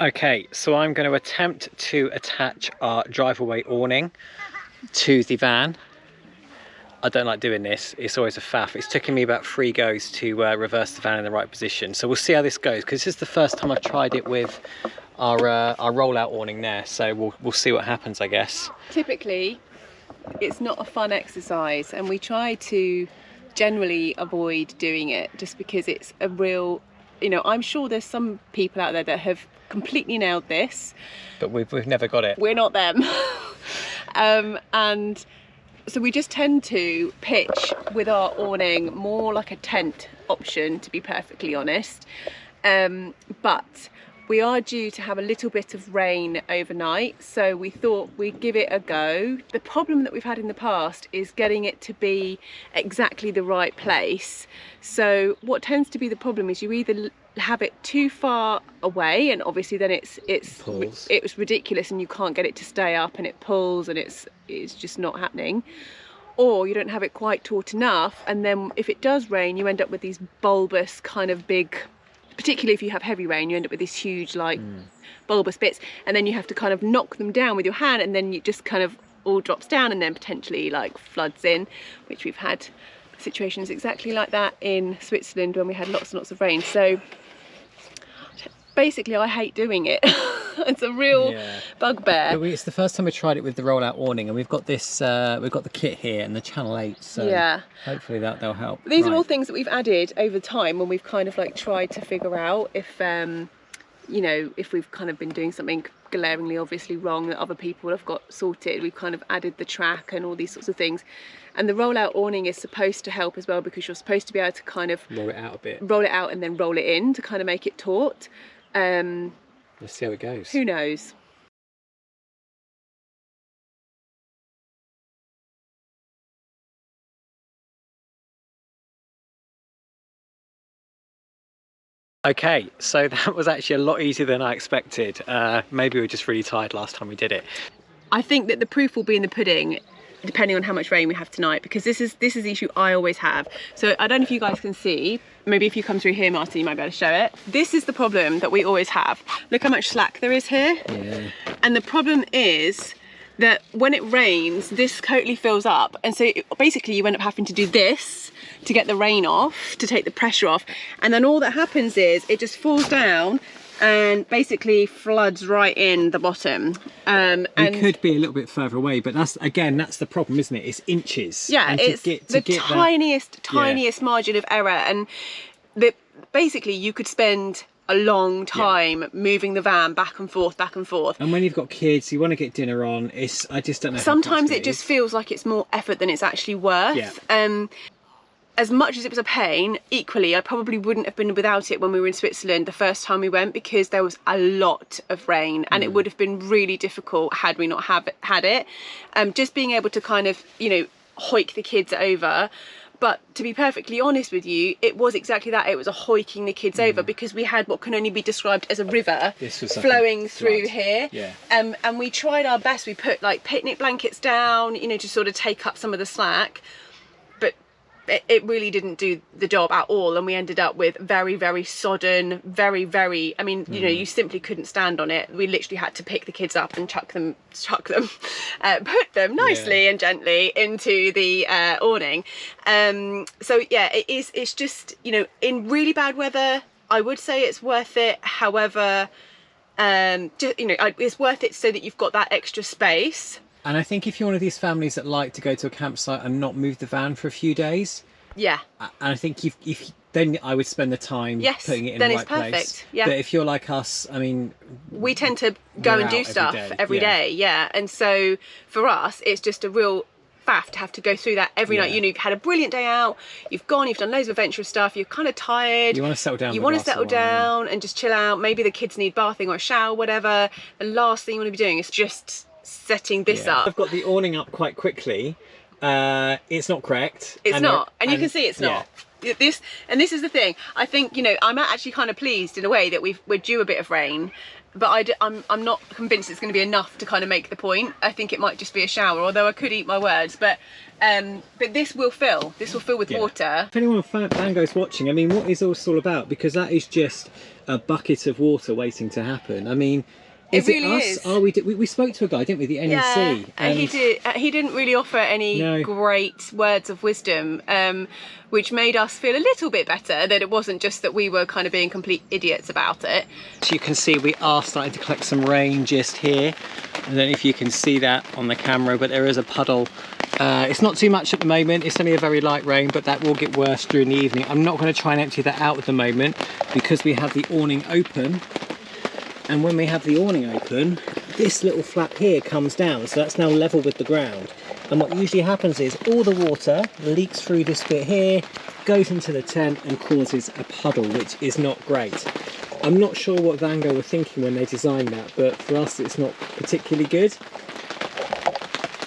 Okay, so I'm going to attempt to attach our drive-away awning to the van. I don't like doing this, it's always a faff. It's taken me about 3 goes to reverse the van in the right position. So we'll see how this goes, because this is the first time I've tried it with our rollout awning there. So we'll see what happens, I guess. Typically, it's not a fun exercise, and we try to generally avoid doing it just because it's a real, you know, I'm sure there's some people out there that have completely nailed this, but we've never got it. We're not them. And so we just tend to pitch with our awning more like a tent option, to be perfectly honest. But we are due to have a little bit of rain overnight, so we thought we'd give it a go. The problem that we've had in the past is getting it to be exactly the right place. So what tends to be the problem is you either have it too far away, and obviously then it's ridiculous and you can't get it to stay up and it pulls and it's just not happening, or you don't have it quite taut enough, and then if it does rain you end up with these bulbous kind of big, particularly if you have heavy rain, you end up with these huge like bulbous bits, and then you have to kind of knock them down with your hand, and then you just kind of all drops down and then potentially like floods in, which we've had situations exactly like that in Switzerland when we had lots and lots of rain. So basically I hate doing it. It's a real bugbear. It's the first time we tried it with the rollout awning, and we've got this we've got the kit here and the channel 8, so hopefully that'll help. These are all things that we've added over time when we've kind of like tried to figure out if you know, if we've kind of been doing something glaringly obviously wrong that other people have got sorted. We've kind of added the track and all these sorts of things, and the rollout awning is supposed to help as well, because you're supposed to be able to kind of roll it out a bit, roll it out and then roll it in to kind of make it taut. Let's see how it goes. Who knows? Okay, so that was actually a lot easier than I expected. Maybe we were just really tired last time we did it. I think that the proof will be in the pudding, depending on how much rain we have tonight, because this is the issue I always have. So I don't know if you guys can see, maybe if you come through here, Martin, you might be able to show it. This is the problem that we always have. Look how much slack there is here. Yeah. And the problem is that when it rains, this totally fills up, and so basically you end up having to do this to get the rain off, to take the pressure off, and then all that happens is it just falls down and basically floods right in the bottom. It could be a little bit further away, but that's the problem, isn't it? It's inches. Yeah, and it's the tiniest margin of error, and basically you could spend a long time moving the van back and forth. And when you've got kids, you want to get dinner on. I just don't know. Sometimes it just feels like it's more effort than it's actually worth. Yeah. As much as it was a pain, equally I probably wouldn't have been without it when we were in Switzerland the first time we went, because there was a lot of rain and it would have been really difficult had we not had it. Just being able to kind of, you know, hoik the kids over. But to be perfectly honest with you, it was exactly that. It was a hoiking the kids over, because we had what can only be described as a river flowing through here. Yeah. And we tried our best. We put like picnic blankets down, you know, to sort of take up some of the slack. But it really didn't do the job at all, and we ended up with very, very sodden, very, I mean, you know, you simply couldn't stand on it. We literally had to pick the kids up and put them nicely and gently into the awning. So yeah, it's just, you know, in really bad weather I would say it's worth it. However, just, you know, it's worth it so that you've got that extra space. And I think if you're one of these families that like to go to a campsite and not move the van for a few days, and I think if then I would spend the time putting it in the right place. Yeah. But if you're like us, I mean, we tend to go and do stuff every day, and so for us it's just a real faff to have to go through that every night. You know, you've had a brilliant day out, you've done loads of adventurous stuff, you're kind of tired, you want to settle down, and just chill out. Maybe the kids need bathing or a shower, whatever. The last thing you want to be doing is just setting this up. I've got the awning up quite quickly. It's not correct. It's not, and you can see it's not. This is the thing. I think, you know, I'm actually kind of pleased in a way that we're due a bit of rain, but I'm not convinced it's going to be enough to kind of make the point. I think it might just be a shower, although I could eat my words. But this will fill with water. If anyone of Vango's watching, I mean, what is this all about? Because that is just a bucket of water waiting to happen. I mean, is it really us? is. Are we spoke to a guy, didn't we, the NEC? Yeah, and he did. He didn't really offer any great words of wisdom, which made us feel a little bit better that it wasn't just that we were kind of being complete idiots about it. So you can see we are starting to collect some rain just here. I don't know if you can see that on the camera, but there is a puddle. It's not too much at the moment, it's only a very light rain, but that will get worse during the evening. I'm not going to try and empty that out at the moment because we have the awning open. And when we have the awning open, this little flap here comes down, so that's now level with the ground. And what usually happens is all the water leaks through this bit here, goes into the tent and causes a puddle, which is not great. I'm not sure what Vango were thinking when they designed that, but for us it's not particularly good.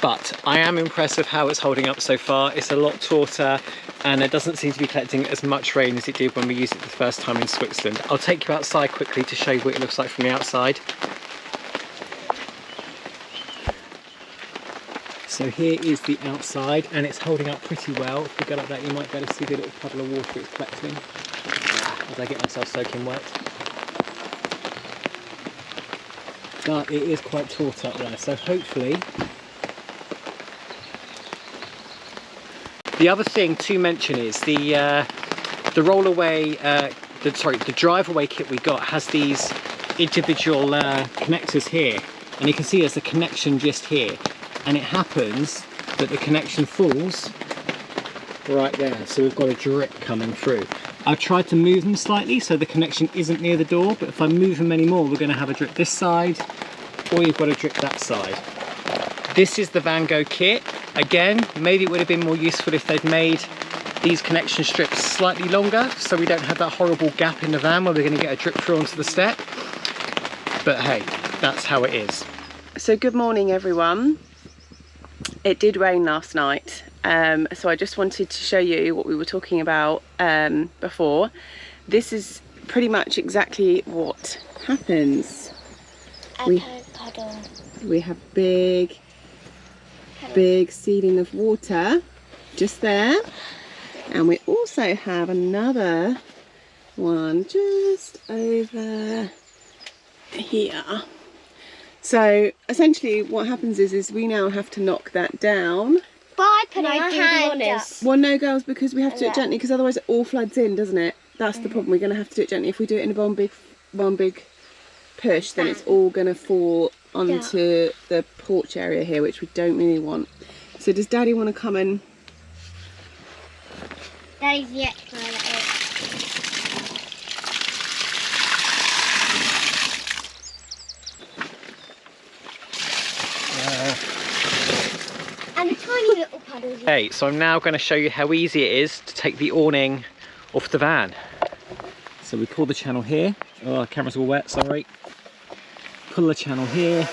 But I am impressed with how it's holding up so far. It's a lot tauter and it doesn't seem to be collecting as much rain as it did when we used it the first time in Switzerland. I'll take you outside quickly to show you what it looks like from the outside. So here is the outside and it's holding up pretty well. If we go like that, you might be able to see the little puddle of water it's collecting as I get myself soaking wet. But it is quite taut up there, so hopefully. The other thing to mention is the rollaway, the drive-away kit we got has these individual connectors here, and you can see there's a connection just here, and it happens that the connection falls right there, so we've got a drip coming through. I've tried to move them slightly so the connection isn't near the door, but if I move them anymore, we're going to have a drip this side, or you've got a drip that side. This is the Vango kit. Again, maybe it would have been more useful if they'd made these connection strips slightly longer so we don't have that horrible gap in the van where we're going to get a drip through onto the step. But hey, that's how it is. So good morning everyone. It did rain last night, so I just wanted to show you what we were talking about before. This is pretty much exactly what happens. We have big ceiling of water just there, and we also have another one just over here. So essentially what happens is we now have to knock that down. Why can I do the honors? Well, no girls, because we have to do it gently, because otherwise it all floods in, doesn't it? That's the problem. We're going to have to do it gently. If we do it in one big push, then it's all going to fall onto the porch area here, which we don't really want. So does Daddy want to come and... Daddy's the expert at it. And the tiny little puddles. Okay, so I'm now going to show you how easy it is to take the awning off the van. So we pull the channel here. Oh, the camera's all wet, sorry. Pull the channel here.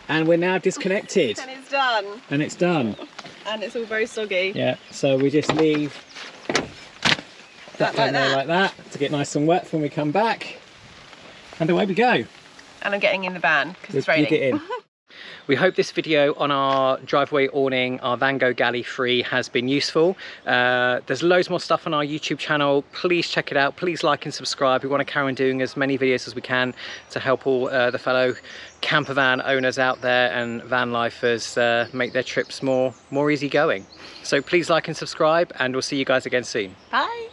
And we're now disconnected. And it's done. And it's done. And it's all very soggy. Yeah, so we just leave that down there like that to get nice and wet when we come back. And away we go. And I'm getting in the van because it's raining. You get in. We hope this video on our driveway awning, our Vango Galli III, has been useful. There's loads more stuff on our YouTube channel. Please check it out. Please like and subscribe. We want to carry on doing as many videos as we can to help all the fellow camper van owners out there and van lifers make their trips more easy going. So please like and subscribe, and we'll see you guys again soon. Bye.